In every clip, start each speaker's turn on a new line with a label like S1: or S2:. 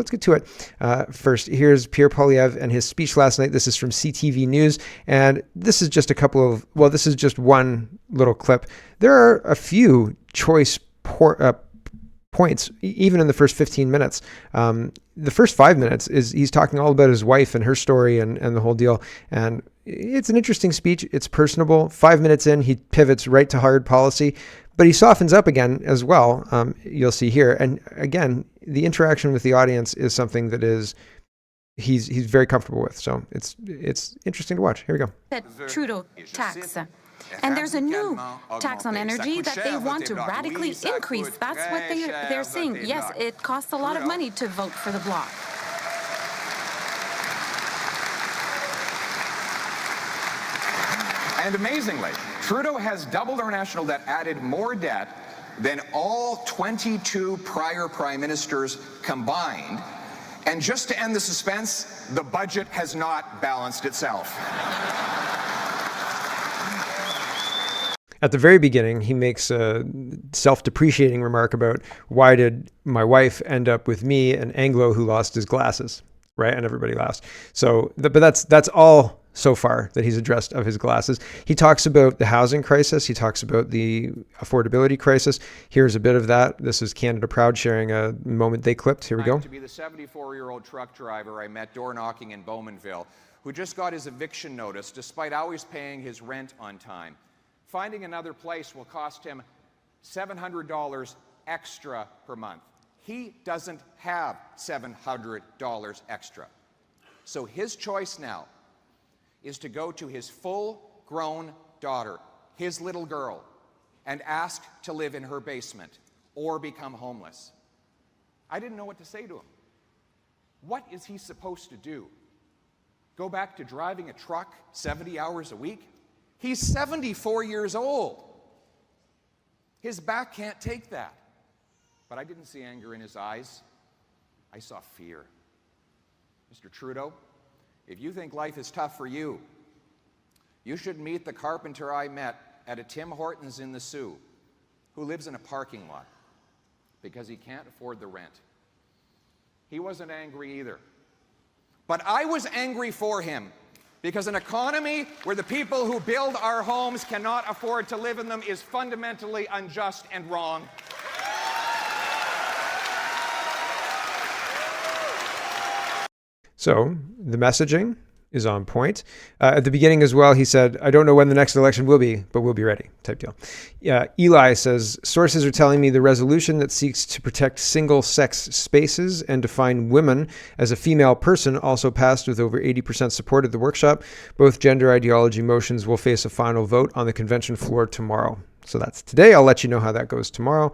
S1: Let's get to it. First, here's Pierre Poilievre and his speech last night. This is from CTV News, and this is just this is just one little clip. There are a few choice points, even in the first 15 minutes. The first 5 minutes is he's talking all about his wife and her story and the whole deal. And it's an interesting speech. It's personable. 5 minutes in, he pivots right to hard policy, but he softens up again as well. You'll see here. And again, the interaction with the audience is something that he's very comfortable with. So it's interesting to watch. Here we go.
S2: That Trudeau tax. And there's a new tax on energy that they want to radically increase. That's what they're saying. Yes, it costs a lot of money to vote for the Bloc.
S3: And amazingly, Trudeau has doubled our national debt, added more debt than all 22 prior prime ministers combined. And just to end the suspense, the budget has not balanced itself.
S1: At the very beginning, he makes a self-depreciating remark about why did my wife end up with me, an Anglo who lost his glasses, right? And everybody laughs. So, but that's all so far that he's addressed of his glasses. He talks about the housing crisis. He talks about the affordability crisis. Here's a bit of that. This is Canada Proud sharing a moment they clipped. Here we go.
S3: To be the 74-year-old truck driver I met door knocking in Bowmanville, who just got his eviction notice despite always paying his rent on time. Finding another place will cost him $700 extra per month. He doesn't have $700 extra. So his choice now is to go to his full-grown daughter, his little girl, and ask to live in her basement or become homeless. I didn't know what to say to him. What is he supposed to do? Go back to driving a truck 70 hours a week? He's 74 years old. His back can't take that. But I didn't see anger in his eyes. I saw fear. Mr. Trudeau, if you think life is tough for you, you should meet the carpenter I met at a Tim Hortons in the Sioux, who lives in a parking lot because he can't afford the rent. He wasn't angry either. But I was angry for him, because an economy where the people who build our homes cannot afford to live in them is fundamentally unjust and wrong.
S1: So the messaging is on point. At the beginning as well, he said, I don't know when the next election will be, but we'll be ready, type deal. Eli says, sources are telling me the resolution that seeks to protect single-sex spaces and define women as a female person also passed with over 80% support at the workshop. Both gender ideology motions will face a final vote on the convention floor tomorrow. So that's today. I'll let you know how that goes tomorrow.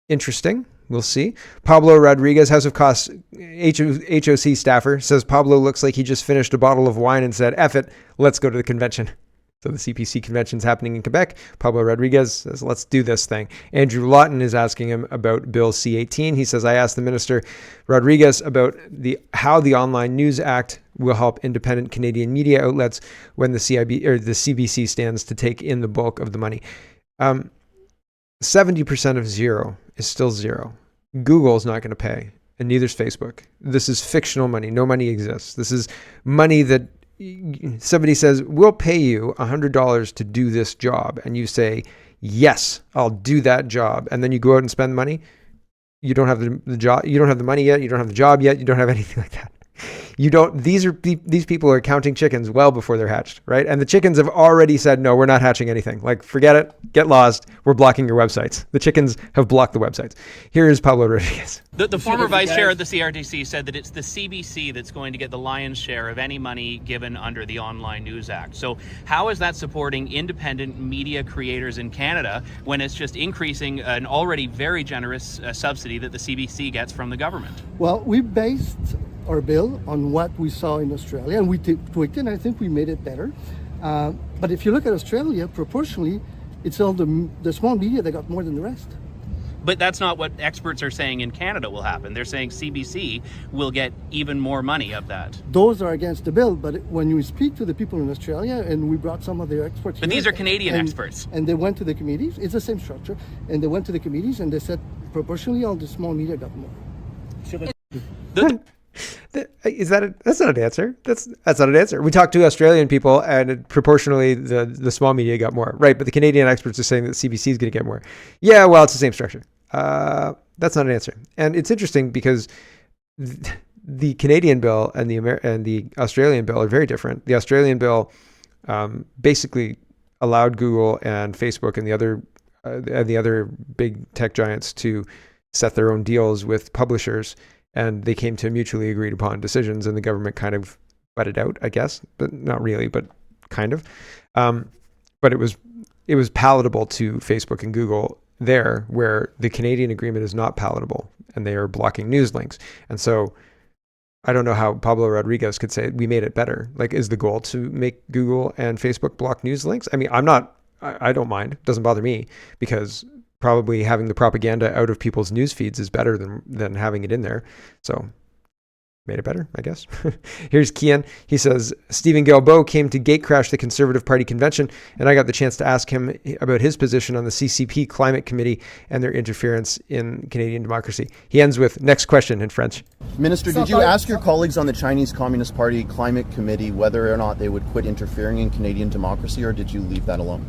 S1: Interesting. We'll see. Pablo Rodriguez, House of Costs HOC staffer, says Pablo looks like he just finished a bottle of wine and said, F it, let's go to the convention. So the CPC convention's happening in Quebec. Pablo Rodriguez says, let's do this thing. Andrew Lawton is asking him about Bill C-18. He says, I asked the Minister Rodriguez about how the Online News Act will help independent Canadian media outlets when the CBC stands to take in the bulk of the money. 70% of zero is still zero. Google's not going to pay, and neither's Facebook. This is fictional money. No money exists. This is money that somebody says, we'll pay you $100 to do this job. And you say, yes, I'll do that job. And then you go out and spend money. You don't have the job. You don't have the money yet. You don't have the job yet. You don't have anything like that. You don't. These people are counting chickens well before they're hatched, right? And the chickens have already said, no, we're not hatching anything. Like, forget it. Get lost. We're blocking your websites. The chickens have blocked the websites. Here is Pablo Rodriguez.
S4: The former vice chair of the CRTC said that it's the CBC that's going to get the lion's share of any money given under the Online News Act. So how is that supporting independent media creators in Canada when it's just increasing an already very generous subsidy that the CBC gets from the government?
S5: Well, we based our bill on what we saw in Australia, and we tweaked it, and I think we made it better. But if you look at Australia, proportionally, it's all the small media that got more than the rest.
S4: But that's not what experts are saying in Canada will happen. They're saying CBC will get even more money of that.
S5: Those are against the bill, but when you speak to the people in Australia, and we brought some of their experts
S4: But
S5: here,
S4: these are Canadian experts.
S5: And they went to the committees, it's the same structure, and they went to the committees and they said proportionally all the small media got more.
S1: That's not an answer. That's not an answer. We talked to Australian people, and proportionally, the small media got more, right? But the Canadian experts are saying that CBC is going to get more. Yeah, well, it's the same structure. That's not an answer. And it's interesting because the Canadian bill and the Australian bill are very different. The Australian bill basically allowed Google and Facebook and the other big tech giants to set their own deals with publishers, and they came to mutually agreed upon decisions, and the government kind of butted out, I guess, but not really, but kind of. But it was palatable to Facebook and Google there, where the Canadian agreement is not palatable, and they are blocking news links. And so I don't know how Pablo Rodriguez could say we made it better. Like, is the goal to make Google and Facebook block news links? I mean, I don't mind. It doesn't bother me, because probably having the propaganda out of people's news feeds is better than having it in there. So made it better, I guess. Here's Kian. He says, Stephen Guilbeault came to gatecrash the Conservative Party convention, and I got the chance to ask him about his position on the CCP Climate Committee and their interference in Canadian democracy. He ends with, next question in French.
S6: Minister, did you ask your colleagues on the Chinese Communist Party Climate Committee whether or not they would quit interfering in Canadian democracy, or did you leave that alone?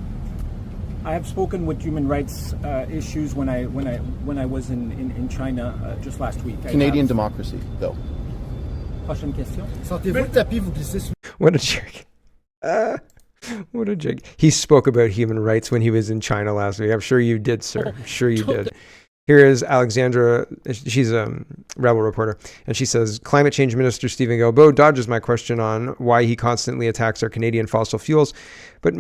S7: I have spoken with human rights issues when I was in China just last week.
S6: Canadian democracy, though.
S7: Prochaine question.
S1: What a jerk. What a jerk. He spoke about human rights when he was in China last week. I'm sure you did, sir. I'm sure you did. Here is Alexandra. She's a Rebel reporter, and she says, Climate Change Minister Stephen Guilbeault dodges my question on why he constantly attacks our Canadian fossil fuels, but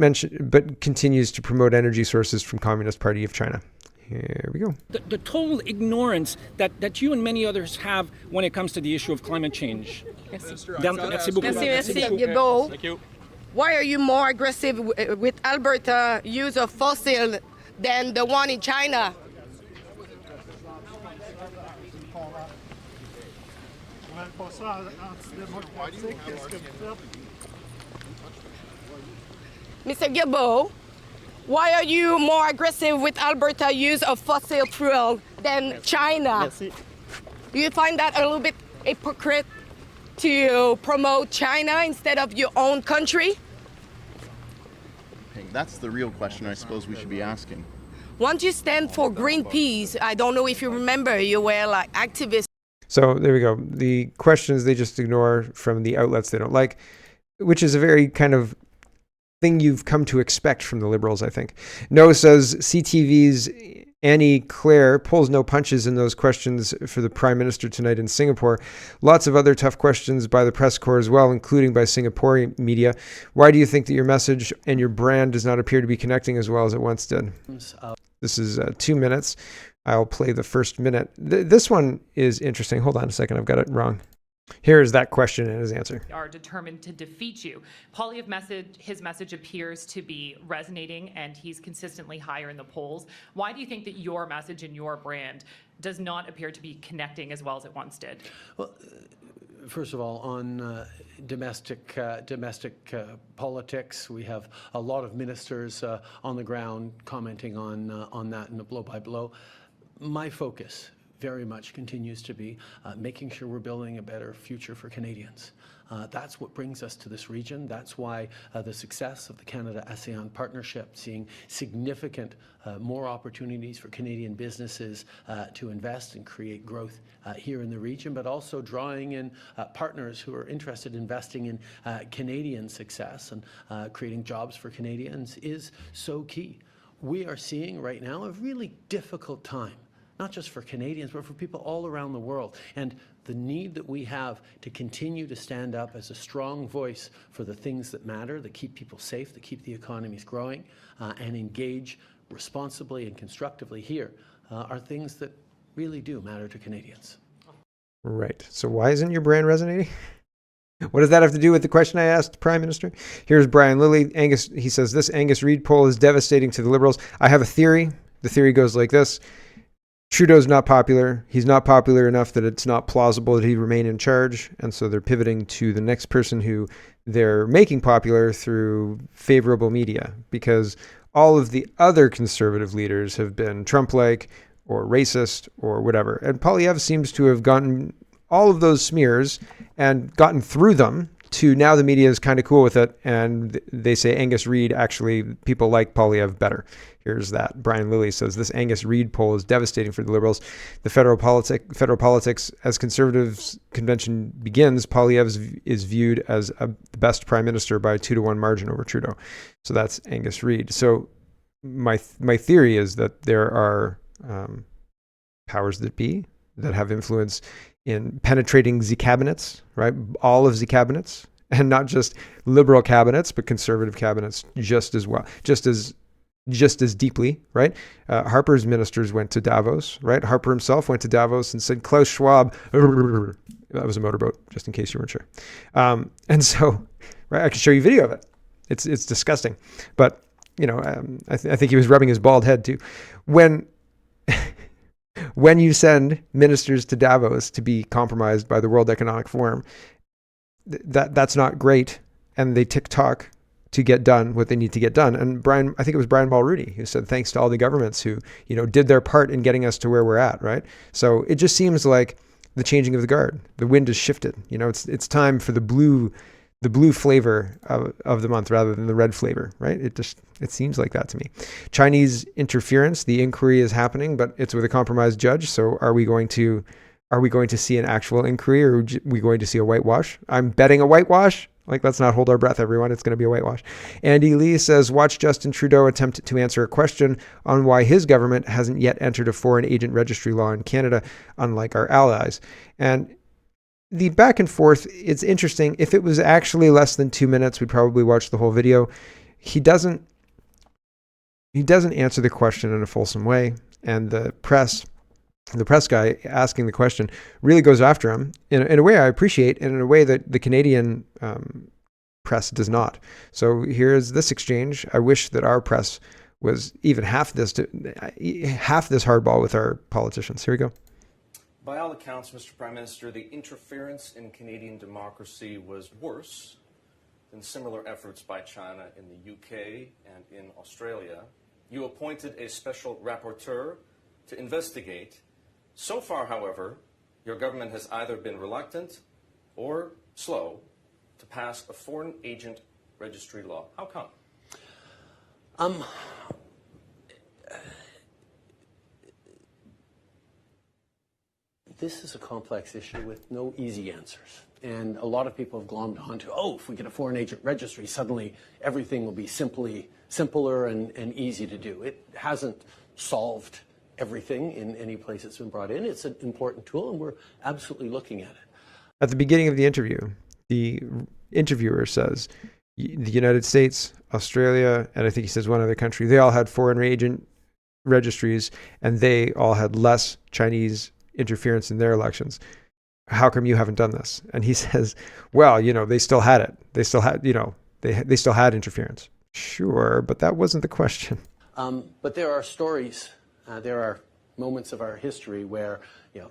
S1: continues to promote energy sources from Communist Party of China. Here we go.
S7: The total ignorance that you and many others have when it comes to the issue of climate change. Merci beaucoup.
S8: Merci, Guilbeault. Thank you. Why are you more aggressive with Alberta use of fossil than the one in China? Mr. Guilbeault, why are you more aggressive with Alberta use of fossil fuel than China?
S6: Merci.
S8: Do you find that a little bit hypocrite to promote China instead of your own country?
S6: Hey, that's the real question I suppose we should be asking.
S8: Once you stand for Greenpeace, I don't know if you remember, you were like activists.
S1: So there we go. The questions they just ignore from the outlets they don't like, which is a very kind of thing you've come to expect from the Liberals, I think. Noah says CTV's Annie Claire pulls no punches in those questions for the Prime Minister tonight in Singapore. Lots of other tough questions by the press corps as well, including by Singapore media. Why do you think that your message and your brand does not appear to be connecting as well as it once did? This is 2 minutes. I'll play the first minute. This one is interesting. Hold on a second. I've got it wrong. Here is that question and his answer.
S9: Are determined to defeat you. His message appears to be resonating, and he's consistently higher in the polls. Why do you think that your message and your brand does not appear to be connecting as well as it once did?
S10: Well, first of all, on domestic politics, we have a lot of ministers on the ground commenting on that in a blow-by-blow. My focus very much continues to be making sure we're building a better future for Canadians. That's what brings us to this region. That's why the success of the Canada-ASEAN partnership, seeing significant more opportunities for Canadian businesses to invest and create growth here in the region, but also drawing in partners who are interested in investing in Canadian success and creating jobs for Canadians is so key. We are seeing right now a really difficult time, not just for Canadians, but for people all around the world. And the need that we have to continue to stand up as a strong voice for the things that matter, that keep people safe, that keep the economies growing, and engage responsibly and constructively here, are things that really do matter to Canadians.
S1: Right. So why isn't your brand resonating? What does that have to do with the question I asked Prime Minister? Here's Brian Lilly. He says, this Angus Reid poll is devastating to the Liberals. I have a theory. The theory goes like this. Trudeau's not popular. He's not popular enough that it's not plausible that he'd remain in charge. And so they're pivoting to the next person who they're making popular through favorable media, because all of the other conservative leaders have been Trump-like or racist or whatever. And Poilievre seems to have gotten all of those smears and gotten through them to now the media is kind of cool with it. And they say Angus Reid, actually, people like Poilievre better. Here's that. Brian Lilly says, this Angus Reid poll is devastating for the Liberals. The federal politics, as Conservatives convention begins, Poilievre is viewed as the best prime minister by a 2-to-1 margin over Trudeau. So that's Angus Reid. So my theory is that there are powers that be that have influence in penetrating the cabinets, right? All of the cabinets, and not just liberal cabinets, but conservative cabinets just as well, just as deeply, right? Harper's ministers went to Davos, right? Harper himself went to Davos and said, Klaus Schwab, that was a motorboat, just in case you weren't sure. And so, right, I can show you video of it. It's disgusting. But, I think he was rubbing his bald head too. When you send ministers to Davos to be compromised by the World Economic Forum, that's not great. And they tick-tock to get done what they need to get done. And I think it was Brian Mulroney who said, thanks to all the governments who, did their part in getting us to where we're at, right? So it just seems like the changing of the guard. The wind has shifted. It's time for the blue flavor of the month rather than the red flavor, right? It seems like that to me. Chinese interference, the inquiry is happening, but it's with a compromised judge. So are we going to see an actual inquiry, or are we going to see a whitewash? I'm betting a whitewash. Let's not hold our breath, everyone. It's going to be a whitewash. Andy Lee says, watch Justin Trudeau attempt to answer a question on why his government hasn't yet entered a foreign agent registry law in Canada, unlike our allies. And the back and forth, it's interesting. If it was actually less than 2 minutes, we'd probably watch the whole video. He doesn't answer the question in a fulsome way. And the press guy asking the question really goes after him in a way I appreciate, and in a way that the Canadian press does not. So here's this exchange. I wish that our press was even half this hardball with our politicians. Here we go.
S11: By all accounts, Mr. Prime Minister, the interference in Canadian democracy was worse than similar efforts by China in the UK and in Australia. You appointed a special rapporteur to investigate. So far, however, your government has either been reluctant or slow to pass a foreign agent registry law. How come?
S10: This is a complex issue with no easy answers. And a lot of people have glommed onto, if we get a foreign agent registry, suddenly everything will be simpler and easy to do. It hasn't solved everything in any place it's been brought in. It's an important tool, and we're absolutely looking at it.
S1: At the beginning of the interview, the interviewer says the United States, Australia, and I think he says one other country, they all had foreign agent registries, and they all had less Chinese interference in their elections. How come you haven't done this? And he says, well, they still had it. They still had, they still had interference. Sure, but that wasn't the question.
S10: But there are stories, there are moments of our history where,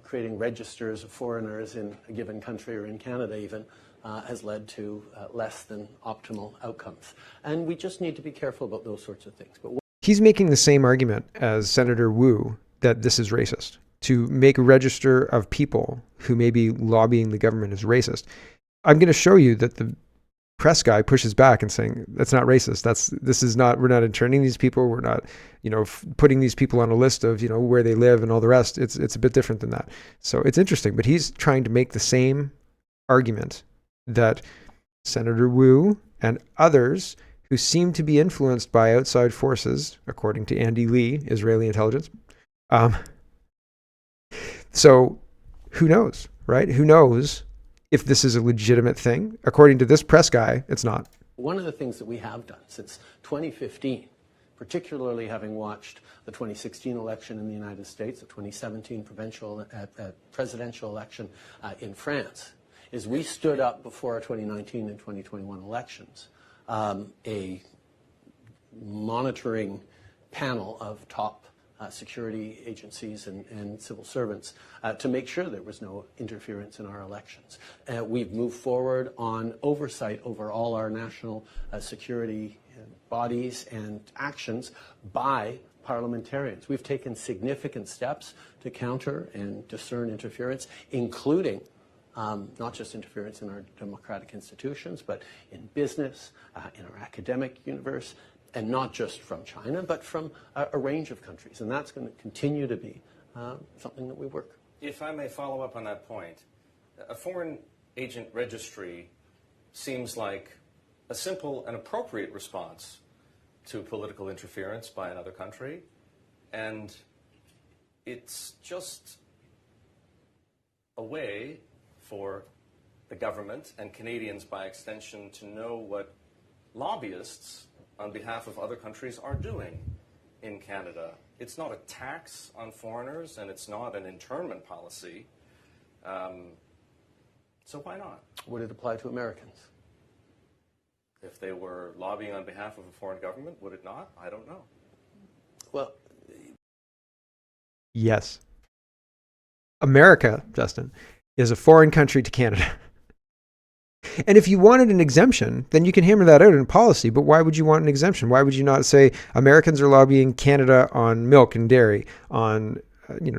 S10: creating registers of foreigners in a given country or in Canada even has led to less than optimal outcomes. And we just need to be careful about those sorts of things. But
S1: he's making the same argument as Senator Wu, that this is racist. To make a register of people who may be lobbying the government is racist. I'm going to show you that the press guy pushes back and saying, that's not racist. We're not interning these people. We're not, putting these people on a list of, where they live and all the rest. It's a bit different than that. So it's interesting, but he's trying to make the same argument that Senator Wu and others who seem to be influenced by outside forces, according to Andy Lee, Israeli intelligence. So who knows, right? Who knows if this is a legitimate thing? According to this press guy, it's not.
S10: One of the things that we have done since 2015, particularly having watched the 2016 election in the United States, the 2017 presidential election in France, is we stood up before our 2019 and 2021 elections a monitoring panel of top security agencies and civil servants to make sure there was no interference in our elections. We've moved forward on oversight over all our national security bodies and actions by parliamentarians. We've taken significant steps to counter and discern interference, including not just interference in our democratic institutions, but in business, in our academic universe, and not just from China, but from a range of countries. And that's going to continue to be something that we work.
S11: If I may follow up on that point, a foreign agent registry seems like a simple and appropriate response to political interference by another country, and it's just a way for the government and Canadians by extension to know what lobbyists on behalf of other countries are doing in Canada. It's not a tax on foreigners, and it's not an internment policy. So why not?
S10: Would it apply to Americans?
S11: If they were lobbying on behalf of a foreign government, would it not? I don't know.
S10: Well,
S1: yes. America, Justin, is a foreign country to Canada. And if you wanted an exemption, then you can hammer that out in policy. But why would you want an exemption? Why would you not say Americans are lobbying Canada on milk and dairy, on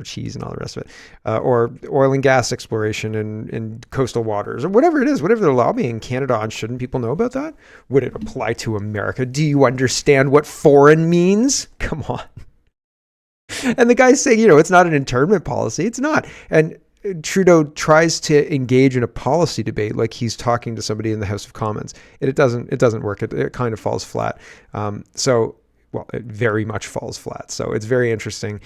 S1: cheese and all the rest of it, or oil and gas exploration in coastal waters, or whatever it is, whatever they're lobbying Canada on? Shouldn't people know about that? Would it apply to America? Do you understand what foreign means? Come on. And the guy's saying, it's not an internment policy. It's not. And Trudeau tries to engage in a policy debate like he's talking to somebody in the House of Commons. It doesn't work. It kind of falls flat. It very much falls flat. So it's very interesting.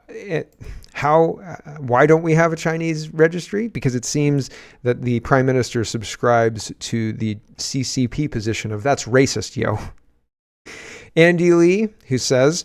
S1: Why don't we have a Chinese registry? Because it seems that the Prime Minister subscribes to the CCP position of that's racist, yo. Andy Lee, who says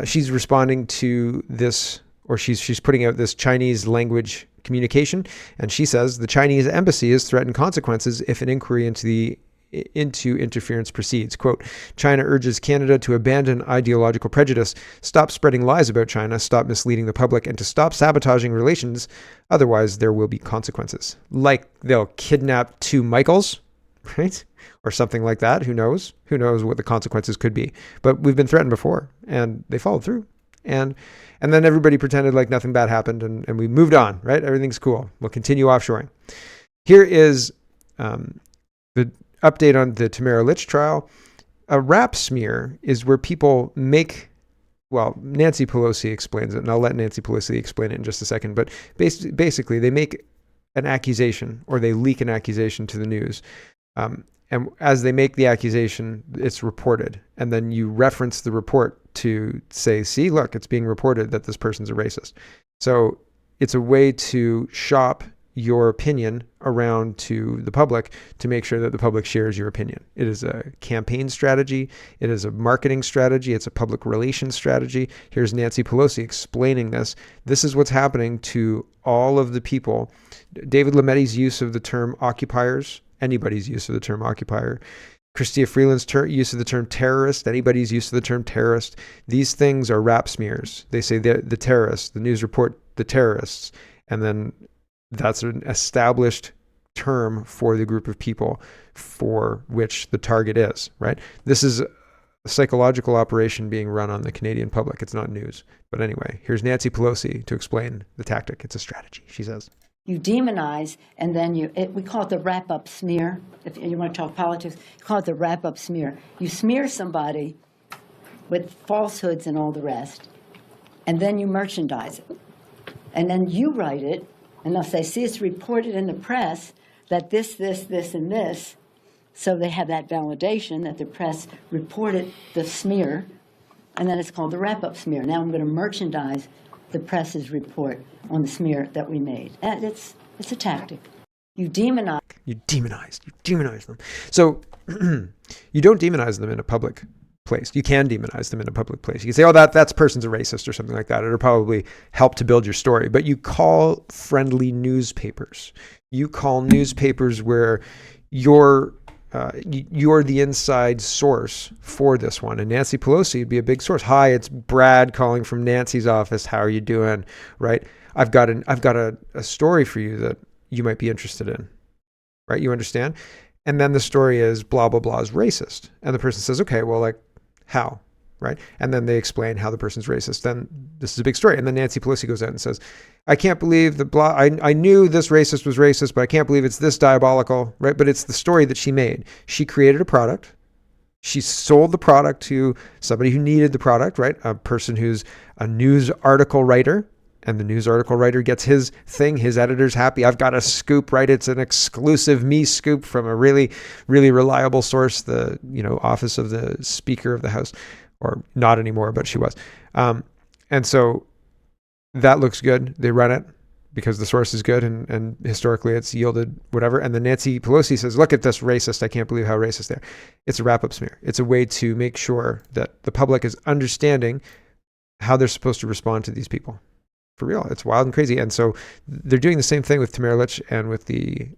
S1: she's responding to this, or she's putting out this Chinese language communication, and she says the Chinese embassy has threatened consequences if an inquiry into interference proceeds. Quote, China urges Canada to abandon ideological prejudice, stop spreading lies about China, stop misleading the public, and to stop sabotaging relations. Otherwise, there will be consequences. Like they'll kidnap two Michaels, right? Or something like that. Who knows? Who knows what the consequences could be? But we've been threatened before, and they followed through. And then everybody pretended like nothing bad happened, and we moved on, right? Everything's cool. We'll continue offshoring. Here is the update on the Tamara Lich trial. A rap smear is where people make, Nancy Pelosi explains it, and I'll let Nancy Pelosi explain it in just a second, but basically they make an accusation, or they leak an accusation to the news. And as they make the accusation, it's reported. And then you reference the report to say, see, look, it's being reported that this person's a racist. So it's a way to shop your opinion around to the public to make sure that the public shares your opinion. It is a campaign strategy. It is a marketing strategy. It's a public relations strategy. Here's Nancy Pelosi explaining this. This is what's happening to all of the people. David Lametti's use of the term occupiers, anybody's use of the term occupier. Chrystia Freeland's use of the term terrorist, anybody's use of the term terrorist. These things are rap smears. They say the terrorists, the news report, the terrorists, and then that's an established term for the group of people for which the target is, right? This is a psychological operation being run on the Canadian public. It's not news. But anyway, here's Nancy Pelosi to explain the tactic. It's a strategy, she says.
S12: You demonize, and then we call it the wrap-up smear. If you want to talk politics, you call it the wrap-up smear. You smear somebody with falsehoods and all the rest, and then you merchandise it. And then you write it, and they'll say, see, it's reported in the press that this, and this. So they have that validation that the press reported the smear, and then it's called the wrap-up smear. Now I'm going to merchandise the press's report on the smear that we made. And it's a tactic. You demonize.
S1: You demonize them. So you don't demonize them in a public place. You can demonize them in a public place. You can say, oh, that person's a racist or something like that. It'll probably help to build your story. But you call friendly newspapers. You call newspapers where you're the inside source for this one. And Nancy Pelosi would be a big source. Hi, it's Brad calling from Nancy's office. How are you doing? Right? I've got a story for you that you might be interested in. Right? You understand? And then the story is blah, blah, blah is racist. And the person says, okay, well, like, how? right? And then they explain how the person's racist. Then this is a big story. And then Nancy Pelosi goes out and says, I can't believe the blah. I knew this racist was racist, but I can't believe it's this diabolical, right? But it's the story that she made. She created a product. She sold the product to somebody who needed the product, right? A person who's a news article writer, and the news article writer gets his thing. His editor's happy. I've got a scoop, right? It's an exclusive me scoop from a really, really reliable source, the, office of the Speaker of the House, or not anymore, but she was. And so that looks good. They run it because the source is good, and historically it's yielded whatever. And then Nancy Pelosi says, look at this racist. I can't believe how racist they are. It's a wrap-up smear. It's a way to make sure that the public is understanding how they're supposed to respond to these people. For real. It's wild and crazy. And so they're doing the same thing with Tamara Lich and with the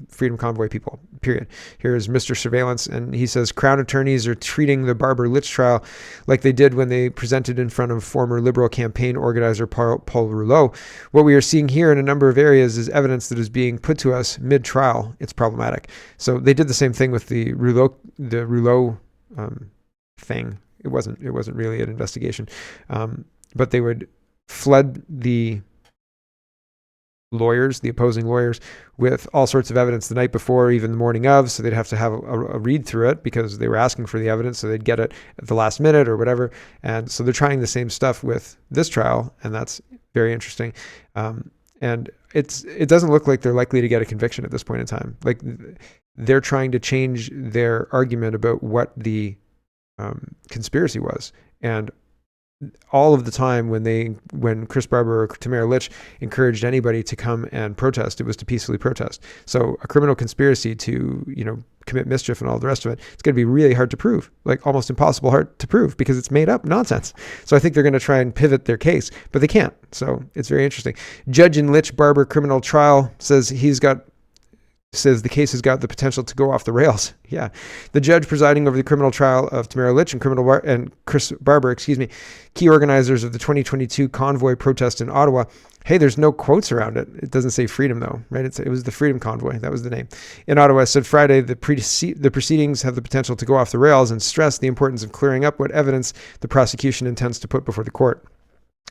S1: Freedom Convoy people, period. Here is Mr. Surveillance, and he says Crown attorneys are treating the Barber Lich trial like they did when they presented in front of former Liberal campaign organizer Paul Rouleau. What we are seeing here in a number of areas is evidence that is being put to us mid-trial. It's problematic. So they did the same thing with the Rouleau thing. It wasn't really an investigation, but they would flood the lawyers, the opposing lawyers, with all sorts of evidence the night before, even the morning of, so they'd have to have a read through it because they were asking for the evidence, so they'd get it at the last minute or whatever. And so they're trying the same stuff with this trial, and that's very interesting. And it doesn't look like they're likely to get a conviction at this point in time. Like, they're trying to change their argument about what the conspiracy was. And all of the time when Chris Barber or Tamara Lich encouraged anybody to come and protest, it was to peacefully protest. So a criminal conspiracy to, commit mischief and all the rest of it, it's going to be really hard to prove, like almost impossible hard to prove, because it's made up nonsense. So I think they're going to try and pivot their case, but they can't. So it's very interesting. Judge in Lich Barber criminal trial says the case has got the potential to go off the rails. Yeah. The judge presiding over the criminal trial of Tamara Lich and Chris Barber, key organizers of the 2022 convoy protest in Ottawa. Hey, there's no quotes around it. It doesn't say freedom though, right? It was the Freedom Convoy. That was the name. In Ottawa, said Friday, the proceedings have the potential to go off the rails, and stressed the importance of clearing up what evidence the prosecution intends to put before the court.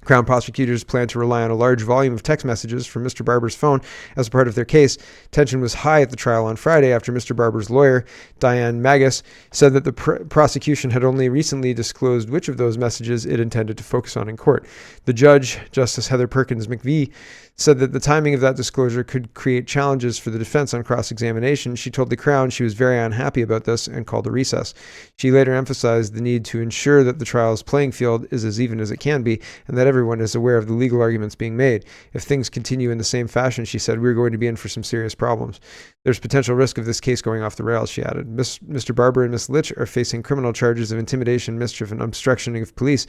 S1: Crown prosecutors plan to rely on a large volume of text messages from Mr. Barber's phone as part of their case. Tension was high at the trial on Friday after Mr. Barber's lawyer, Diane Magus, said that the prosecution had only recently disclosed which of those messages it intended to focus on in court. The judge, Justice Heather Perkins McVie, said that the timing of that disclosure could create challenges for the defense on cross-examination. She told the Crown she was very unhappy about this and called a recess. She later emphasized the need to ensure that the trial's playing field is as even as it can be, and that everyone is aware of the legal arguments being made. If things continue in the same fashion, she said, we're going to be in for some serious problems. There's potential risk of this case going off the rails, she added. Mr. Barber and Ms. Lich are facing criminal charges of intimidation, mischief, and obstruction of police,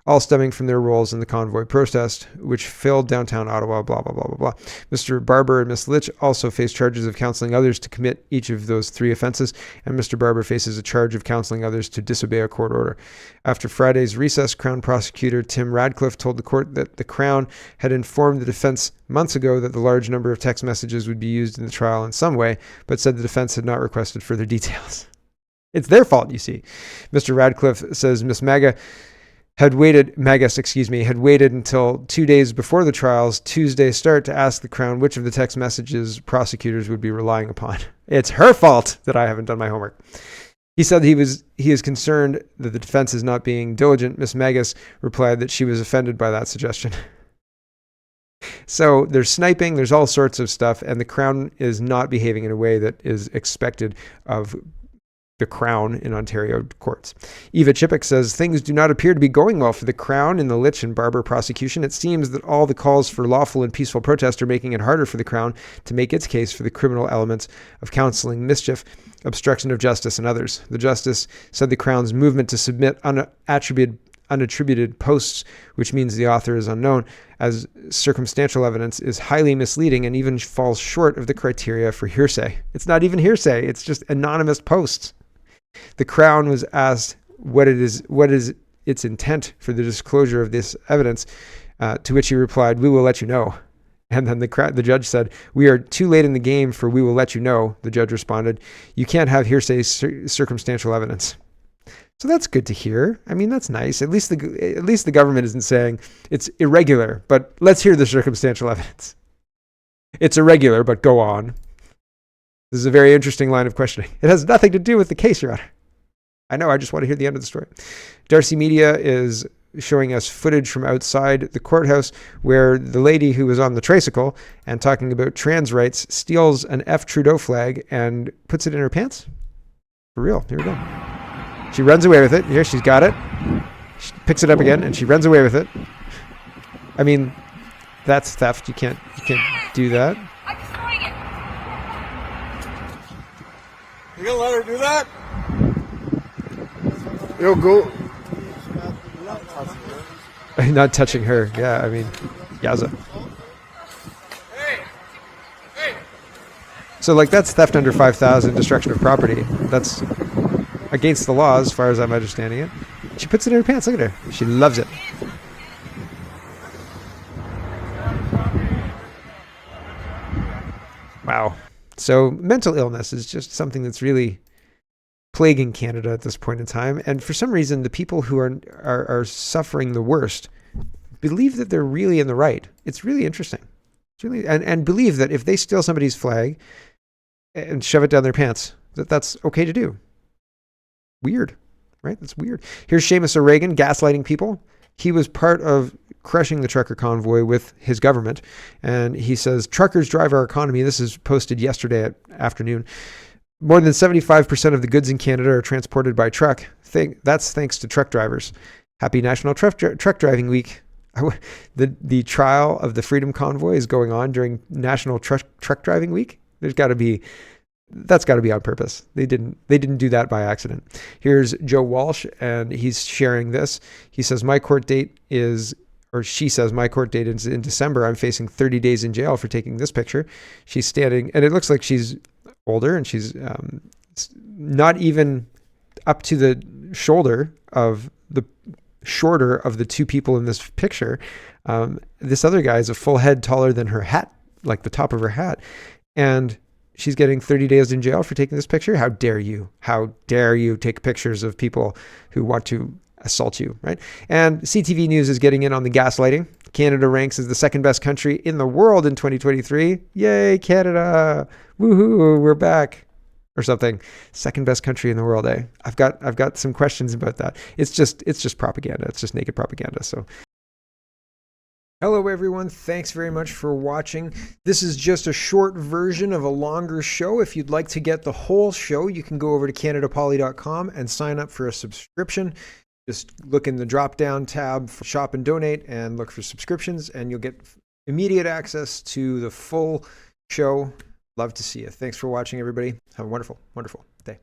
S1: all stemming from their roles in the convoy protest, which filled downtown Ottawa, blah, blah, blah, blah, blah. Mr. Barber and Ms. Lich also face charges of counseling others to commit each of those three offenses, and Mr. Barber faces a charge of counseling others to disobey a court order. After Friday's recess, Crown Prosecutor Tim Radcliffe told the court that the Crown had informed the defense months ago that the large number of text messages would be used in the trial in some way, but said the defense had not requested further details. It's their fault, you see. Mr. Radcliffe says Ms. Magus had waited until 2 days before the trial's Tuesday start to ask the Crown which of the text messages prosecutors would be relying upon. It's her fault that I haven't done my homework. He said he is concerned that the defense is not being diligent. Ms. Magus replied that she was offended by that suggestion. So there's sniping, there's all sorts of stuff, and the Crown is not behaving in a way that is expected of the Crown in Ontario courts. Eva Chippick says things do not appear to be going well for the Crown in the Lich and Barber prosecution. It seems that all the calls for lawful and peaceful protest are making it harder for the Crown to make its case for the criminal elements of counseling mischief, obstruction of justice, and others. The Justice said the Crown's movement to submit unattributed posts, which means the author is unknown, as circumstantial evidence is highly misleading and even falls short of the criteria for hearsay. It's not even hearsay, it's just anonymous posts. The Crown was asked what is its intent for the disclosure of this evidence, to which he replied, "We will let you know." And then the judge said, "We are too late in the game for we will let you know." The judge responded, "You can't have hearsay circumstantial evidence." So that's good to hear. I mean, that's nice. At least the government isn't saying it's irregular, but let's hear the circumstantial evidence. It's irregular, but go on. This is a very interesting line of questioning. It has nothing to do with the case, Your Honor. I know, I just want to hear the end of the story. Darcy Media is showing us footage from outside the courthouse where the lady who was on the tricycle and talking about trans rights steals an F. Trudeau flag and puts it in her pants. For real, here we go. She runs away with it. Here, she's got it. She picks it up again, and she runs away with it. I mean, that's theft. You can't do that.
S13: I'm destroying it. You gonna let her do that?
S1: Yo, go. Not touching her. Yeah, I mean, Yaza. So, like, that's theft under 5,000, destruction of property. That's against the law, as far as I'm understanding it. She puts it in her pants. Look at her. She loves it. Wow. So, mental illness is just something that's really plaguing Canada at this point in time. And for some reason, the people who are suffering the worst believe that they're really in the right. It's really interesting. It's really and believe that if they steal somebody's flag and shove it down their pants, that's okay to do. Weird, right? That's weird. Here's Seamus O'Regan gaslighting people. He was part of crushing the trucker convoy with his government. And he says, truckers drive our economy. This is posted yesterday at afternoon. More than 75% of the goods in Canada are transported by truck. That's thanks to truck drivers. Happy National Truck Driving Week. The trial of the Freedom Convoy is going on during National Truck Driving Week. That's got to be on purpose. They didn't do that by accident. Here's Joe Walsh, and he's sharing this. He says, she says, my court date is in December. I'm facing 30 days in jail for taking this picture. She's standing, and it looks like she's older, and she's not even up to the shoulder of the shorter of the two people in this picture. This other guy is a full head taller than her hat, like the top of her hat. And she's getting 30 days in jail for taking this picture. How dare you? How dare you take pictures of people who want to assault you, right? And CTV News is getting in on the gaslighting. Canada ranks as the second best country in the world in 2023. Yay, Canada. Woohoo, we're back. Or something. Second best country in the world, eh? I've got some questions about that. It's just propaganda. It's just naked propaganda. So hello everyone. Thanks very much for watching. This is just a short version of a longer show. If you'd like to get the whole show, you can go over to CanadaPoly.com and sign up for a subscription. Just look in the drop-down tab for Shop and Donate and look for subscriptions, and you'll get immediate access to the full show. Love to see you. Thanks for watching, everybody. Have a wonderful, wonderful day.